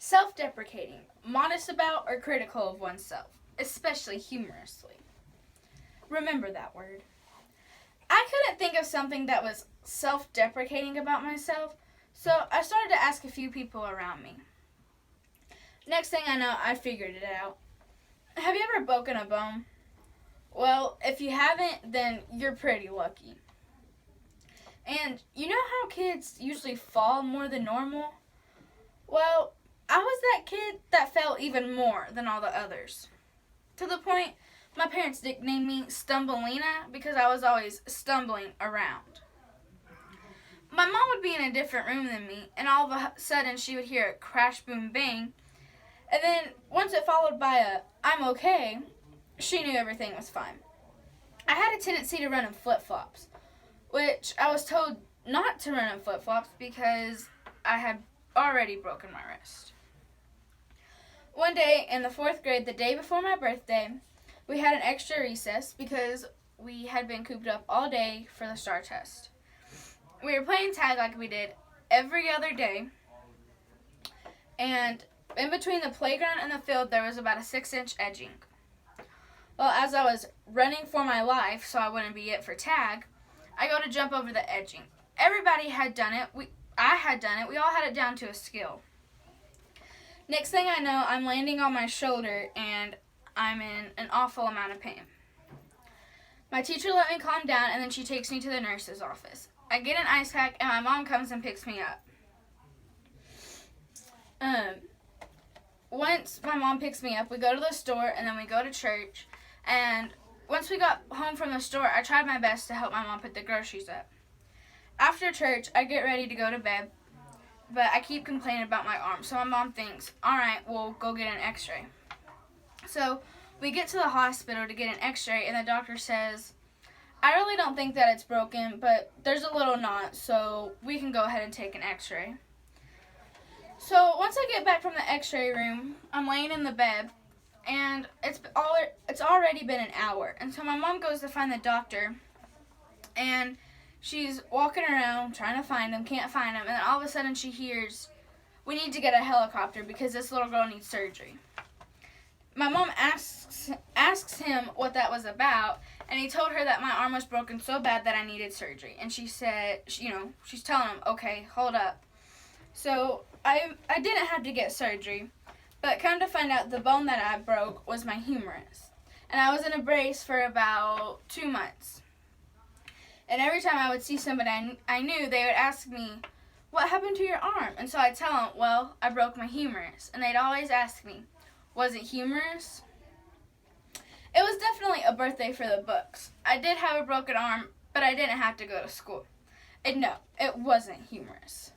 self-deprecating, modest about, or critical of oneself, especially humorously. Remember that word. I couldn't think of something that was self-deprecating about myself, so I started to ask a few people around me. Next thing I know, I figured it out. Have you ever broken a bone? Well, if you haven't, then you're pretty lucky. And you know how kids usually fall more than normal? Well, I was that kid that fell even more than all the others. To the point, my parents nicknamed me Stumbleina because I was always stumbling around. My mom would be in a different room than me, and all of a sudden she would hear a crash, boom, bang. And then, once it followed by a, I'm okay, she knew everything was fine. I had a tendency to run in flip-flops, which I was told not to run in flip-flops because I had already broken my wrist. One day in the 4th grade, the day before my birthday, we had an extra recess because we had been cooped up all day for the STAR test. We were playing tag like we did every other day, and in between the playground and the field, there was about a 6-inch edging. Well, as I was running for my life so I wouldn't be it for tag, I go to jump over the edging. Everybody had done it. I had done it. We all had it down to a skill. Next thing I know, I'm landing on my shoulder and I'm in an awful amount of pain. My teacher let me calm down and then she takes me to the nurse's office. I get an ice pack and my mom comes and picks me up. Once my mom picks me up, we go to the store and then we go to church. And once we got home from the store, I tried my best to help my mom put the groceries up. After church, I get ready to go to bed, but I keep complaining about my arm. So my mom thinks, all right, we'll go get an x-ray. So we get to the hospital to get an x-ray, and the doctor says, I really don't think that it's broken, but there's a little knot, so we can go ahead and take an x-ray. So once I get back from the x-ray room, I'm laying in the bed, and it's already been an hour. And so my mom goes to find the doctor, and she's walking around trying to find him, can't find him, and then all of a sudden she hears, we need to get a helicopter because this little girl needs surgery. My mom asks him what that was about, and he told her that my arm was broken so bad that I needed surgery. And she said, she's telling him, okay, hold up. So I didn't have to get surgery, but come to find out the bone that I broke was my humerus. And I was in a brace for about 2 months. And every time I would see somebody I knew, they would ask me, what happened to your arm? And so I'd tell them, well, I broke my humerus. And they'd always ask me, was it humorous? It was definitely a birthday for the books. I did have a broken arm, but I didn't have to go to school. And no, it wasn't humorous.